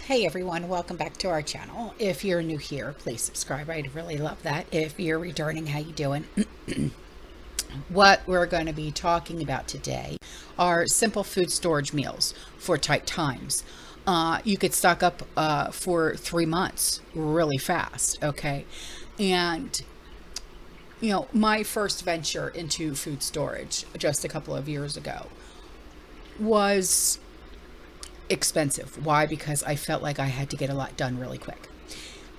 Hey everyone, welcome back to our channel. If you're new here, please subscribe. I'd really love that. If you're returning, how you doing? What we're going to be talking about today are simple food storage meals for tight times. You could stock up for 3 months really fast, okay? And my first venture into food storage just a couple of years ago was expensive. Why? Because I felt like I had to get a lot done really quick.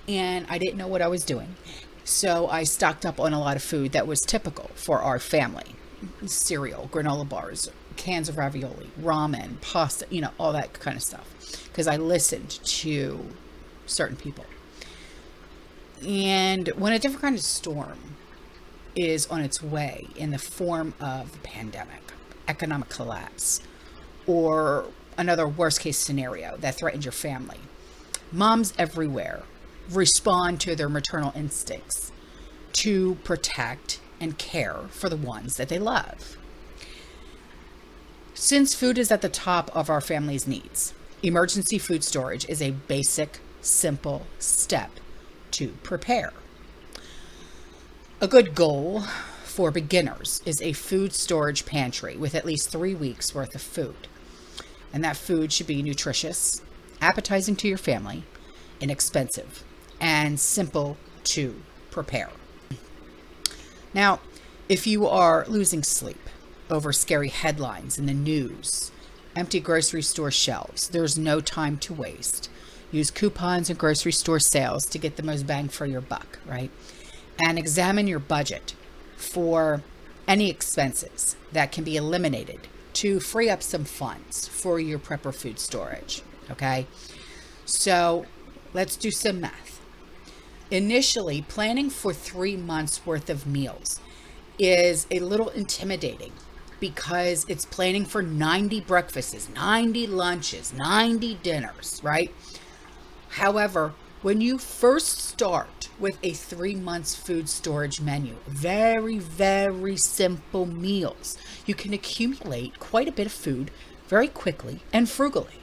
And I didn't know what I was doing. So I stocked up on a lot of food that was typical for our family. Cereal, granola bars, cans of ravioli, ramen, pasta, all that kind of stuff. Because I listened to certain people. And when a different kind of storm is on its way in the form of pandemic, economic collapse, or another worst case scenario that threatens your family, moms everywhere respond to their maternal instincts to protect and care for the ones that they love. Since food is at the top of our family's needs, emergency food storage is a basic, simple step to prepare. A good goal for beginners is a food storage pantry with at least 3 weeks worth of food. And that food should be nutritious, appetizing to your family, inexpensive, and simple to prepare. Now, if you are losing sleep over scary headlines in the news, empty grocery store shelves, there's no time to waste. Use coupons and grocery store sales to get the most bang for your buck, right? And examine your budget for any expenses that can be eliminated to free up some funds for your prepper food storage, okay? So let's do some math. Initially, planning for 3 months worth of meals is a little intimidating because it's planning for 90 breakfasts, 90 lunches, 90 dinners, right? However, when you first start with a 3 months food storage menu, very, very simple meals, you can accumulate quite a bit of food very quickly and frugally.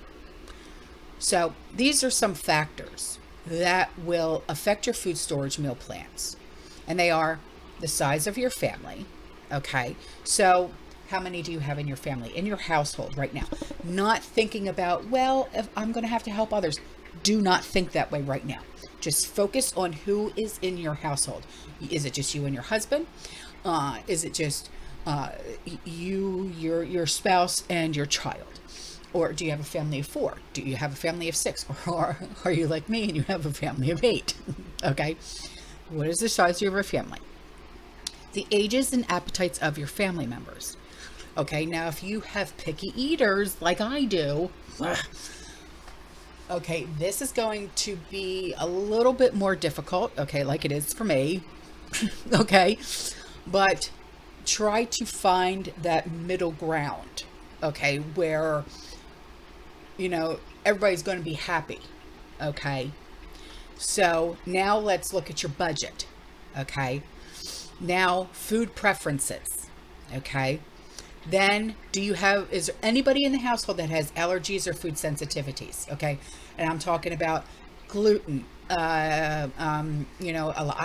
So these are some factors that will affect your food storage meal plans. And they are the size of your family, okay? So how many do you have in your family, in your household right now? Not thinking about, well, if I'm going to have to help others. Do not think that way right now. Just focus on who is in your household. Is it just you and your husband? Is it just you, your spouse, and your child? Or do you have a family of 4? Do you have a family of 6? Or are you like me and you have a family of 8? Okay. What is the size of your family? The ages and appetites of your family members. Okay. Now, if you have picky eaters like I do, okay, this is going to be a little bit more difficult, okay, like it is for me, okay, but try to find that middle ground, okay, where, everybody's going to be happy, okay. So now let's look at your budget, okay. Now, food preferences, okay. Then is there anybody in the household that has allergies or food sensitivities? Okay. And I'm talking about gluten. I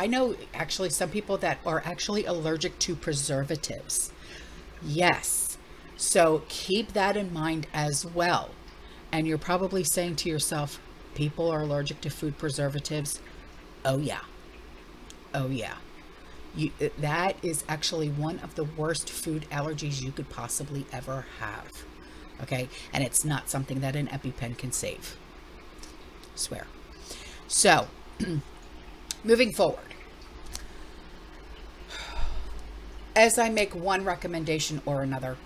know actually some people that are actually allergic to preservatives. Yes. So keep that in mind as well. And you're probably saying to yourself, people are allergic to food preservatives. Oh yeah. Oh yeah. That is actually one of the worst food allergies you could possibly ever have. Okay. And it's not something that an EpiPen can save. Swear. So, moving forward, as I make one recommendation or another,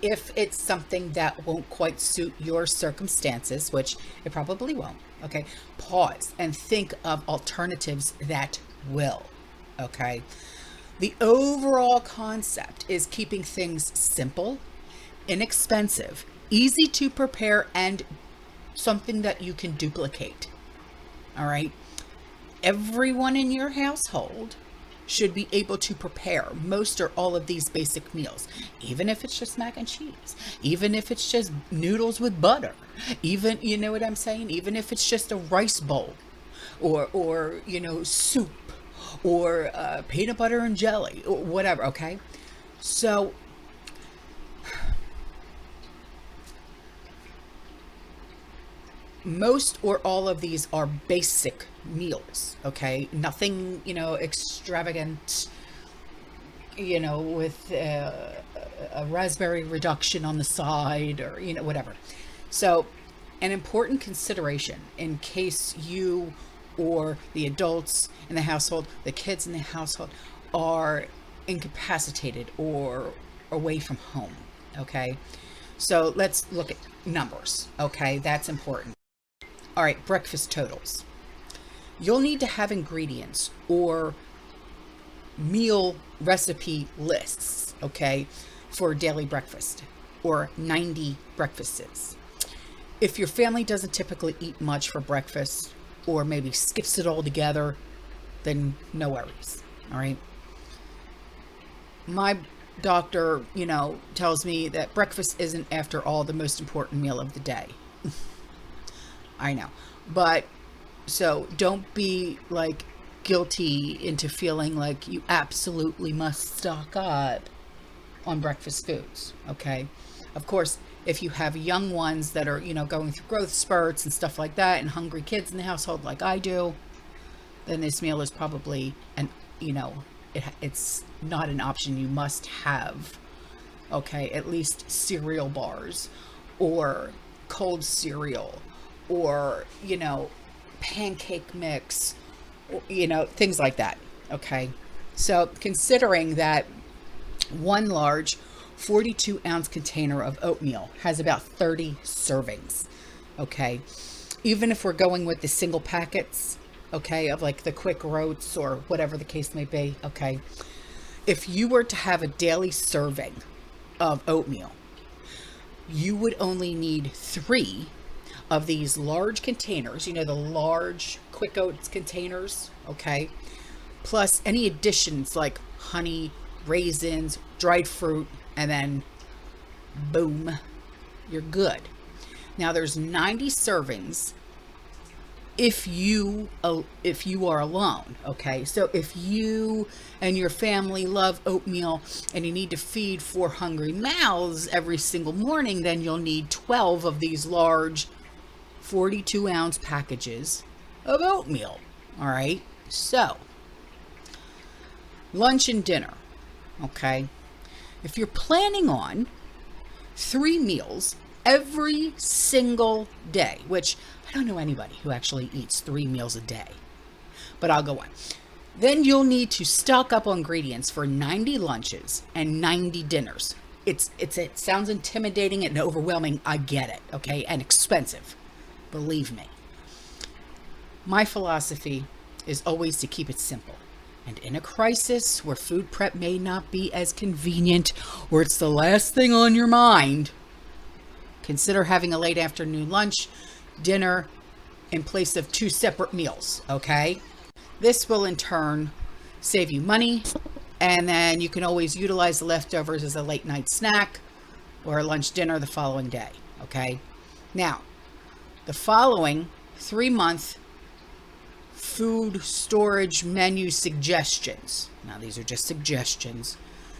if it's something that won't quite suit your circumstances, which it probably won't, okay, pause and think of alternatives that will. Okay. The overall concept is keeping things simple, inexpensive, easy to prepare, and something that you can duplicate. All right. Everyone in your household should be able to prepare most or all of these basic meals, even if it's just mac and cheese, even if it's just noodles with butter, even, you know what I'm saying? Even if it's just a rice bowl or soup or peanut butter and jelly or whatever, okay? So most or all of these are basic meals, okay? Nothing, extravagant, with a raspberry reduction on the side or, whatever. So an important consideration in case you or the adults in the household, the kids in the household are incapacitated or away from home, okay? So let's look at numbers, okay? That's important. All right, breakfast totals. You'll need to have ingredients or meal recipe lists, okay, for daily breakfast or 90 breakfasts. If your family doesn't typically eat much for breakfast or maybe skips it all together, then no worries, all right? My doctor, tells me that breakfast isn't, after all, the most important meal of the day. I know. But so don't be like guilty into feeling like you absolutely must stock up on breakfast foods, okay? Of course, if you have young ones that are, going through growth spurts and stuff like that and hungry kids in the household like I do, then this meal is probably it's not an option you must have, okay? At least cereal bars or cold cereal or, pancake mix, or, things like that, okay? So considering that one large 42-ounce container of oatmeal has about 30 servings, okay? Even if we're going with the single packets, okay, of like the quick roats or whatever the case may be, okay? If you were to have a daily serving of oatmeal, you would only need 3 of these large containers, the large quick oats containers, okay? Plus any additions like honey, raisins, dried fruit, and then boom, you're good. Now there's 90 servings if you are alone, okay? So if you and your family love oatmeal and you need to feed 4 hungry mouths every single morning, then you'll need 12 of these large 42-ounce packages of oatmeal, all right? So lunch and dinner, okay? If you're planning on 3 meals every single day, which I don't know anybody who actually eats 3 meals a day, but I'll go on. Then you'll need to stock up on ingredients for 90 lunches and 90 dinners. It sounds intimidating and overwhelming. I get it, okay? And expensive, believe me. My philosophy is always to keep it simple. And in a crisis where food prep may not be as convenient or it's the last thing on your mind, consider having a late afternoon lunch, dinner, in place of 2 separate meals, okay? This will in turn save you money, and then you can always utilize the leftovers as a late night snack or a lunch dinner the following day, okay? Now, the following 3-month food storage menu suggestions. Now, these are just suggestions.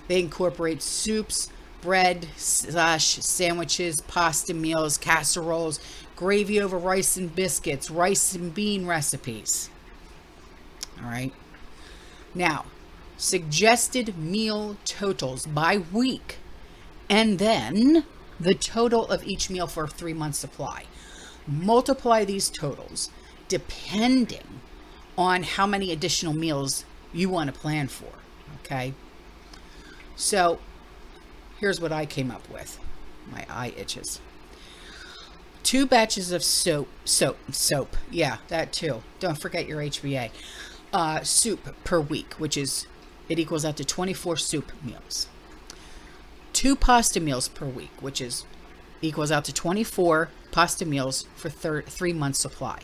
They incorporate soups, bread, sandwiches, pasta meals, casseroles, gravy over rice and biscuits, rice and bean recipes. All right. Now, suggested meal totals by week, and then the total of each meal for a 3-month supply. Multiply these totals depending on how many additional meals you want to plan for, okay? So here's what I came up with. My eye itches. 2 batches of soap. Yeah, that too. Don't forget your HbA. Soup per week, it equals out to 24 soup meals. 2 pasta meals per week, equals out to 24 pasta meals for 3 months supply.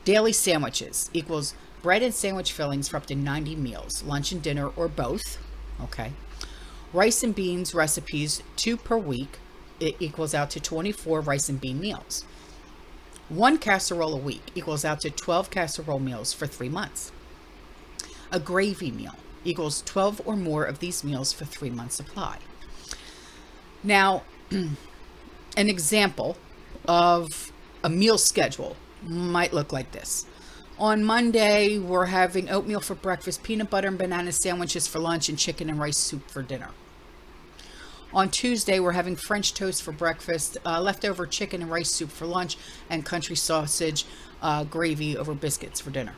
Daily sandwiches equals bread and sandwich fillings for up to 90 meals, lunch and dinner, or both. Okay. Rice and beans recipes, 2 per week. It equals out to 24 rice and bean meals. 1 casserole a week equals out to 12 casserole meals for 3 months. A gravy meal equals 12 or more of these meals for 3 months supply. Now, an example of a meal schedule might look like this. On Monday, we're having oatmeal for breakfast, peanut butter and banana sandwiches for lunch, and chicken and rice soup for dinner. On Tuesday, we're having French toast for breakfast, leftover chicken and rice soup for lunch, and country sausage gravy over biscuits for dinner.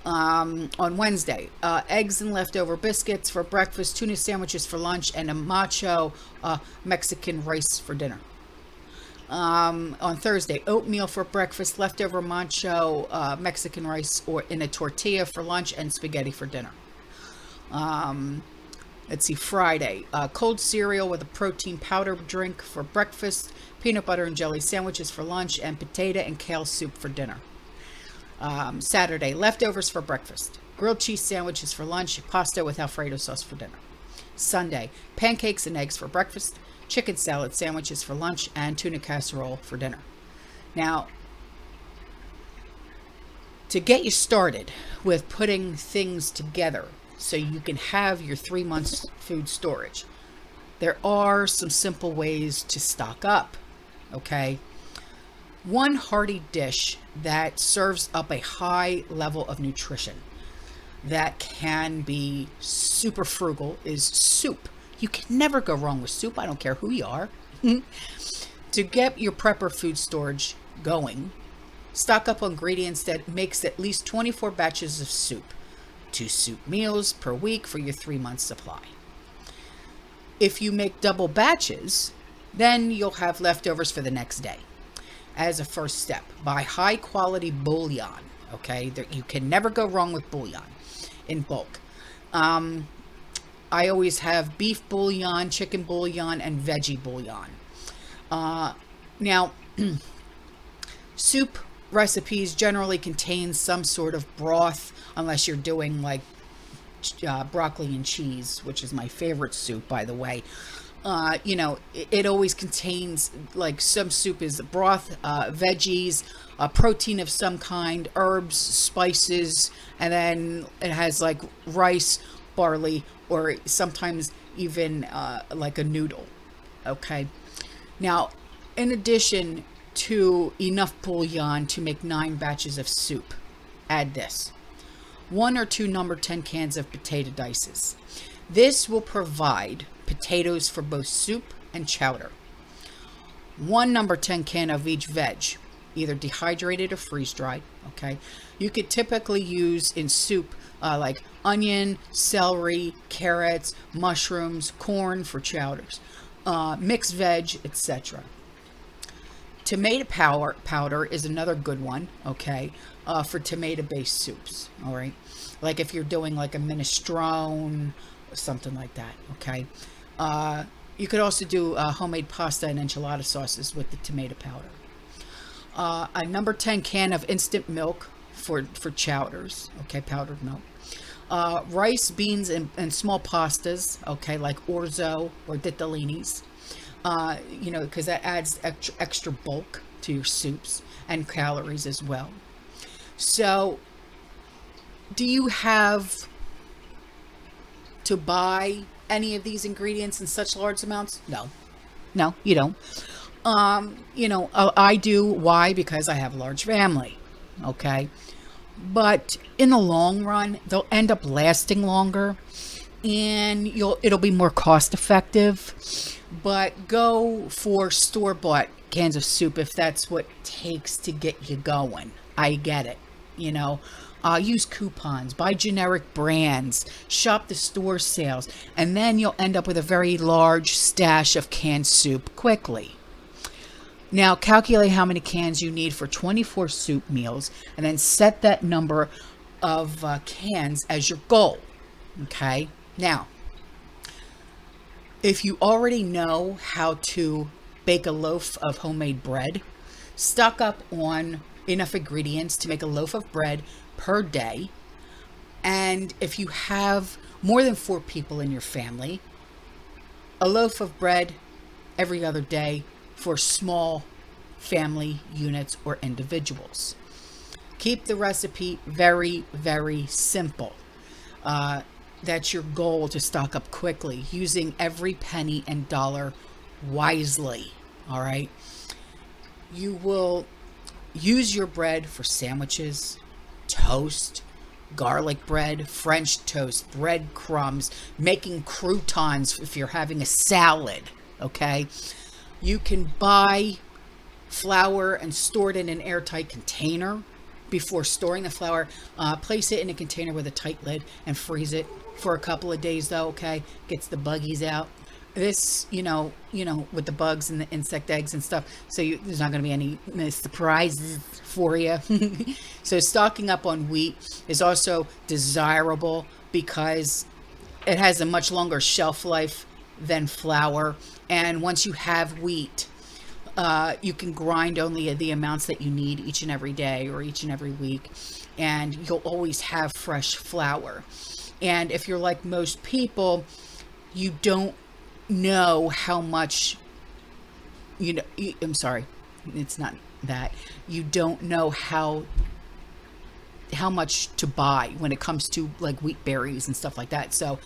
On Wednesday, eggs and leftover biscuits for breakfast, tuna sandwiches for lunch, and a macho Mexican rice for dinner. On Thursday, oatmeal for breakfast, leftover macho Mexican rice or in a tortilla for lunch, and spaghetti for dinner. Let's see, Friday, cold cereal with a protein powder drink for breakfast, peanut butter and jelly sandwiches for lunch, and potato and kale soup for dinner. Saturday, leftovers for breakfast, grilled cheese sandwiches for lunch, pasta with Alfredo sauce for dinner. Sunday, pancakes and eggs for breakfast, chicken salad sandwiches for lunch, and tuna casserole for dinner. Now, to get you started with putting things together so you can have your 3 months food storage, there are some simple ways to stock up, okay? One hearty dish that serves up a high level of nutrition that can be super frugal is soup. You can never go wrong with soup. I don't care who you are. To get your prepper food storage going, stock up on ingredients that makes at least 24 batches of soup. 2 soup meals per week for your 3 month supply. If you make double batches, then you'll have leftovers for the next day. As a first step, buy high quality bouillon. Okay, you can never go wrong with bouillon in bulk. I always have beef bouillon, chicken bouillon, and veggie bouillon. Now, soup recipes generally contain some sort of broth, unless you're doing like broccoli and cheese, which is my favorite soup, by the way. It always contains, like, some soup is broth, veggies, protein of some kind, herbs, spices, and then it has like rice, barley, or sometimes even like a noodle. Okay. Now, in addition to enough bouillon to make 9 batches of soup, add this: 1 or 2 number 10 cans of potato dices. This will provide potatoes for both soup and chowder. 1 number 10 can of each veg, either dehydrated or freeze-dried. Okay, you could typically use in soup like onion, celery, carrots, mushrooms, corn for chowders, mixed veg, etc. Tomato powder is another good one, okay, for tomato-based soups, all right? Like if you're doing like a minestrone or something like that, okay? You could also do homemade pasta and enchilada sauces with the tomato powder. A number 10 can of instant milk for chowders, okay, powdered milk. Rice, beans, and small pastas, okay, like orzo or ditallinis. Because that adds extra bulk to your soups and calories as well. So, do you have to buy any of these ingredients in such large amounts? No, you don't. I do. Why? Because I have a large family. Okay. But in the long run, they'll end up lasting longer, and it'll be more cost effective. But go for store-bought cans of soup if that's what it takes to get you going. I get it. Use coupons, buy generic brands, shop the store sales, and then you'll end up with a very large stash of canned soup quickly. Now, calculate how many cans you need for 24 soup meals, and then set that number of cans as your goal. Okay? Now, if you already know how to bake a loaf of homemade bread, Stock up on enough ingredients to make a loaf of bread per day. And if you have more than 4 people in your family, a loaf of bread every other day for small family units or individuals. Keep the recipe very, very simple. That's your goal, to stock up quickly, using every penny and dollar wisely. All right. You will use your bread for sandwiches, toast, garlic bread, French toast, breadcrumbs, making croutons if you're having a salad. Okay. You can buy flour and store it in an airtight container. Before storing the flour, place it in a container with a tight lid and freeze it for a couple of days though, okay? Gets the buggies out. This, with the bugs and the insect eggs and stuff, so there's not going to be any surprises for you. So stocking up on wheat is also desirable because it has a much longer shelf life than flour. And once you have wheat, you can grind only the amounts that you need each and every day or each and every week, and you'll always have fresh flour. And if you're like most people, you don't know how much, I'm sorry, it's not that. You don't know how much to buy when it comes to like wheat berries and stuff like that. So,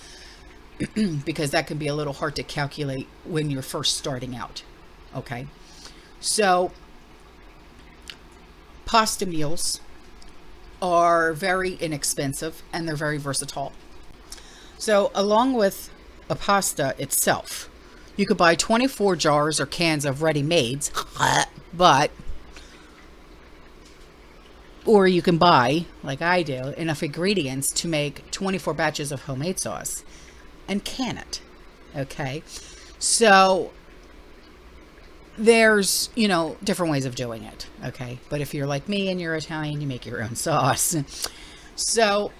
because that can be a little hard to calculate when you're first starting out. Okay. So, pasta meals are very inexpensive and they're very versatile. So, along with a pasta itself, you could buy 24 jars or cans of ready-mades, or you can buy, like I do, enough ingredients to make 24 batches of homemade sauce and can it. Okay, so there's, different ways of doing it. Okay. But if you're like me and you're Italian, you make your own sauce. So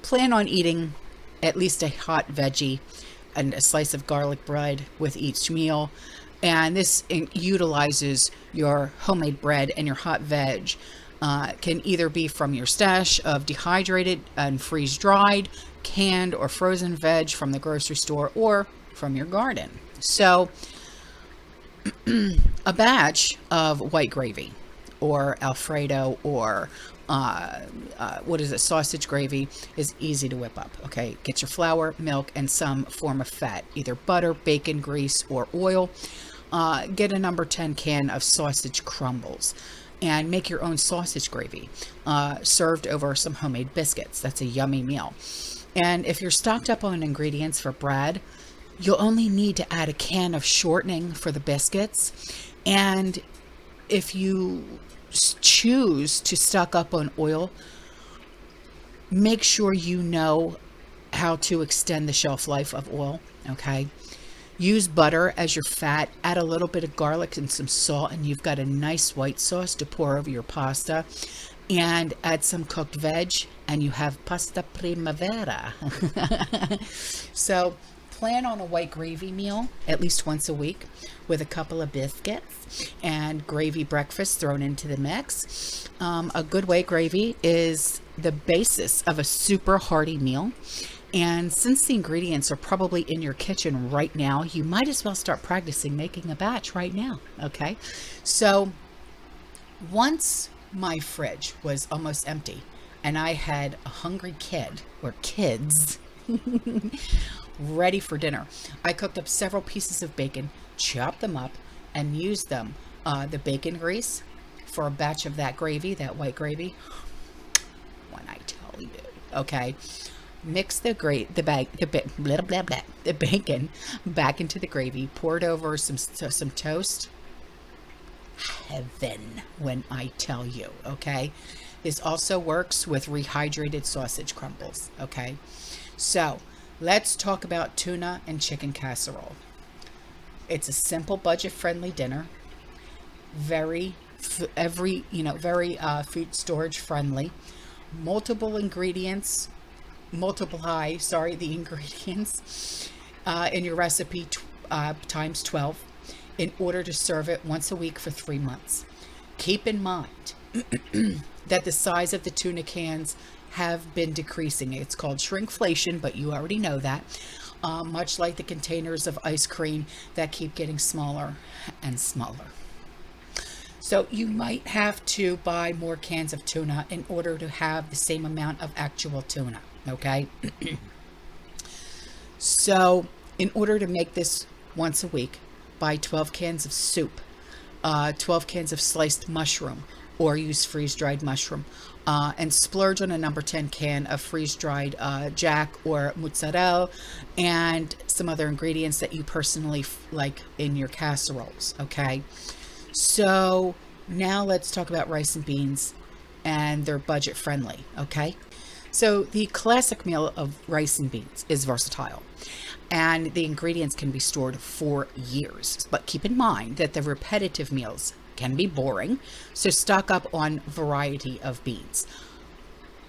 plan on eating at least a hot veggie and a slice of garlic bread with each meal. And this utilizes your homemade bread and your hot veg. Can either be from your stash of dehydrated and freeze dried, canned or frozen veg from the grocery store, or from your garden. So a batch of white gravy or Alfredo or sausage gravy is easy to whip up. Okay, get your flour, milk, and some form of fat, either butter, bacon, grease, or oil. Get a number 10 can of sausage crumbles and make your own sausage gravy, served over some homemade biscuits. That's a yummy meal. And if you're stocked up on ingredients for bread, you'll only need to add a can of shortening for the biscuits. And if you choose to stock up on oil, make sure you know how to extend the shelf life of oil. Okay. Use butter as your fat, add a little bit of garlic and some salt, and you've got a nice white sauce to pour over your pasta. And add some cooked veg, and you have pasta primavera. So plan on a white gravy meal at least once a week with a couple of biscuits and gravy breakfast thrown into the mix. A good white gravy is the basis of a super hearty meal. And since the ingredients are probably in your kitchen right now, you might as well start practicing making a batch right now. Okay. So once my fridge was almost empty and I had a hungry kid or kids ready for dinner, I cooked up several pieces of bacon, chopped them up, and used them, the bacon grease for a batch of that gravy, that white gravy. When I tell you, okay, mix the bacon back into the gravy, poured over some toast. Heaven, when I tell you. Okay, this also works with rehydrated sausage crumbles. Okay, so let's talk about tuna and chicken casserole. It's a simple, budget-friendly dinner. Very food storage friendly. Multiple ingredients. Multiply the ingredients in your recipe times 12. in order to serve it once a week for 3 months. Keep in mind that the size of the tuna cans have been decreasing. It's called shrinkflation, but you already know that. Much like the containers of ice cream that keep getting smaller and smaller. So you might have to buy more cans of tuna in order to have the same amount of actual tuna, okay? So in order to make this once a week, buy 12 cans of soup, 12 cans of sliced mushroom, or use freeze-dried mushroom, and splurge on a number 10 can of freeze-dried jack or mozzarella and some other ingredients that you personally like in your casseroles, okay? So now let's talk about rice and beans, and they're budget friendly, okay? So the classic meal of rice and beans is versatile, and the ingredients can be stored for years. But keep in mind that the repetitive meals can be boring, so stock up on variety of beans.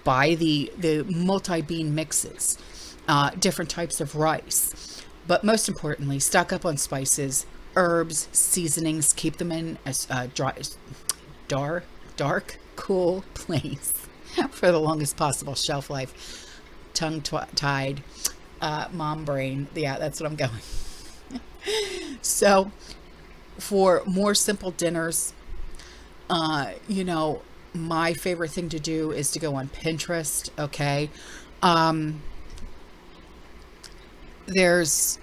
Buy the multi-bean mixes, different types of rice, but most importantly, stock up on spices, herbs, seasonings. Keep them in a dark, cool place for the longest possible shelf life. Tongue-tied, mom brain. Yeah, that's what I'm going. So for more simple dinners, my favorite thing to do is to go on Pinterest, okay? There's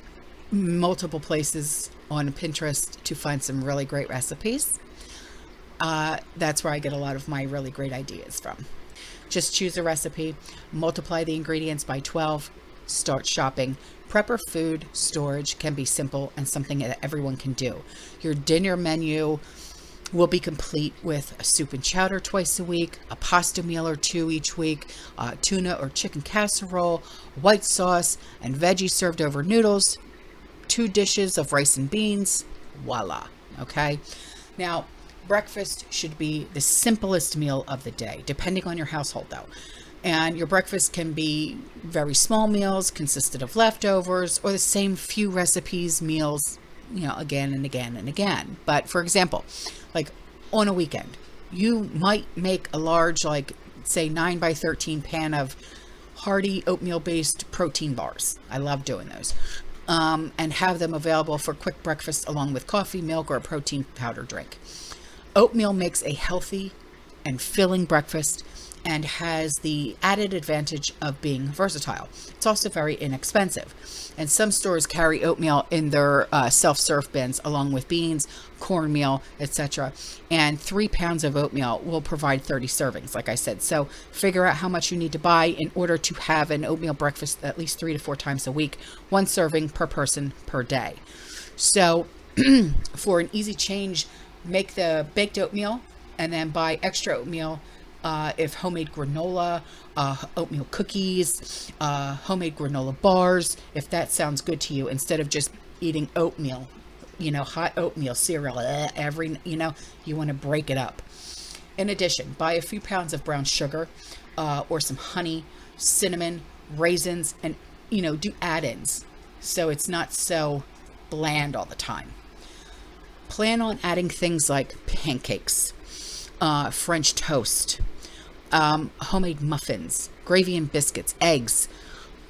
multiple places on Pinterest to find some really great recipes. That's where I get a lot of my really great ideas from. Just choose a recipe, multiply the ingredients by 12, start shopping. Prepper food storage can be simple and something that everyone can do. Your dinner menu will be complete with a soup and chowder twice a week, a pasta meal or 2 each week, tuna or chicken casserole, white sauce, and veggies served over noodles, 2 dishes of rice and beans, voila, okay? Now, breakfast should be the simplest meal of the day, depending on your household though. And your breakfast can be very small meals, consisted of leftovers, or the same few recipes, meals, again and again and again. But for example, like on a weekend, you might make a large, say 9 by 13 pan of hearty oatmeal-based protein bars. I love doing those. And have them available for quick breakfast along with coffee, milk, or a protein powder drink. Oatmeal makes a healthy and filling breakfast and has the added advantage of being versatile. It's also very inexpensive. And some stores carry oatmeal in their self-serve bins along with beans, cornmeal, etc. And 3 pounds of oatmeal will provide 30 servings, like I said. So figure out how much you need to buy in order to have an oatmeal breakfast at least 3 to 4 times a week, 1 serving per person per day. So for an easy change, make the baked oatmeal and then buy extra oatmeal if homemade granola, oatmeal cookies, homemade granola bars, if that sounds good to you, instead of just eating oatmeal, hot oatmeal cereal you want to break it up. In addition, buy a few pounds of brown sugar, or some honey, cinnamon, raisins, and, do add-ins so it's not so bland all the time. Plan on adding things like pancakes, French toast, homemade muffins, gravy and biscuits, eggs.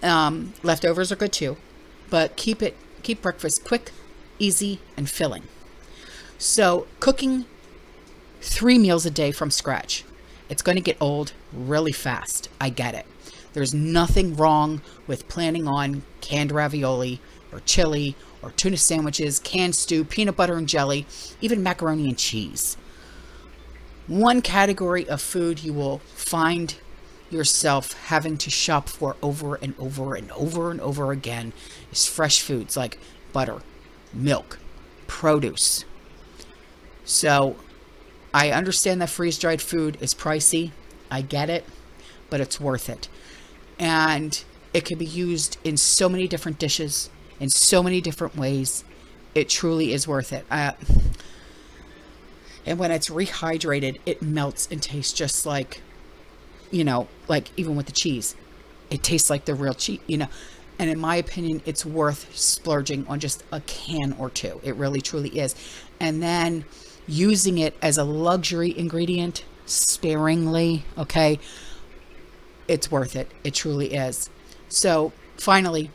Leftovers are good too, but keep breakfast quick, easy, and filling. So cooking 3 meals a day from scratch, it's going to get old really fast. I get it. There's nothing wrong with planning on canned ravioli or chili or tuna sandwiches, canned stew, peanut butter and jelly, even macaroni and cheese. One category of food you will find yourself having to shop for over and over and over and over again is fresh foods like butter, milk, produce. So I understand that freeze-dried food is pricey. I get it, but it's worth it. And it can be used in so many different dishes, in so many different ways. It truly is worth it. And when it's rehydrated, it melts and tastes just like, like even with the cheese, it tastes like the real cheese. And in my opinion, it's worth splurging on just a can or two. It really, truly is. And then using it as a luxury ingredient sparingly, okay? It's worth it. It truly is. So finally,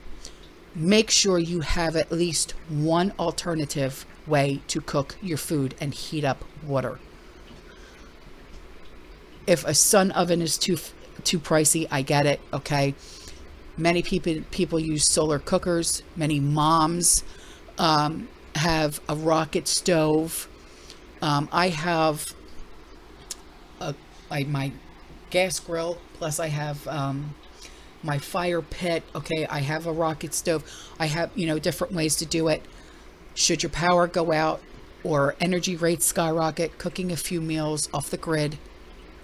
make sure you have at least one alternative way to cook your food and heat up water. If a sun oven is too pricey, I get it, okay? Many people use solar cookers. Many moms have a rocket stove. I have my gas grill, plus I have my fire pit. Okay, I have a rocket stove. I have, you know, different ways to do it. Should your power go out or energy rates skyrocket, cooking a few meals off the grid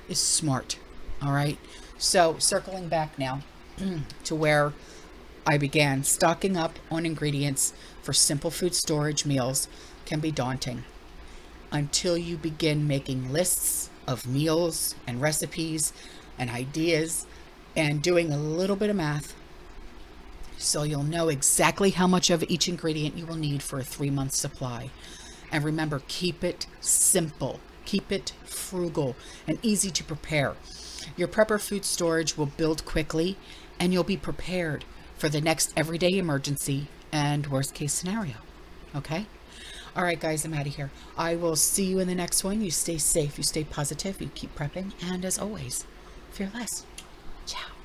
is smart. All right. So circling back now to where I began, stocking up on ingredients for simple food storage meals can be daunting until you begin making lists of meals and recipes and ideas and doing a little bit of math, so you'll know exactly how much of each ingredient you will need for a 3-month supply. And remember, keep it simple, keep it frugal and easy to prepare. Your prepper food storage will build quickly, and you'll be prepared for the next everyday emergency and worst case scenario. Okay? All right, guys, I'm out of here. I will see you in the next one. You stay safe, you stay positive, you keep prepping, and as always, fear less. Ciao.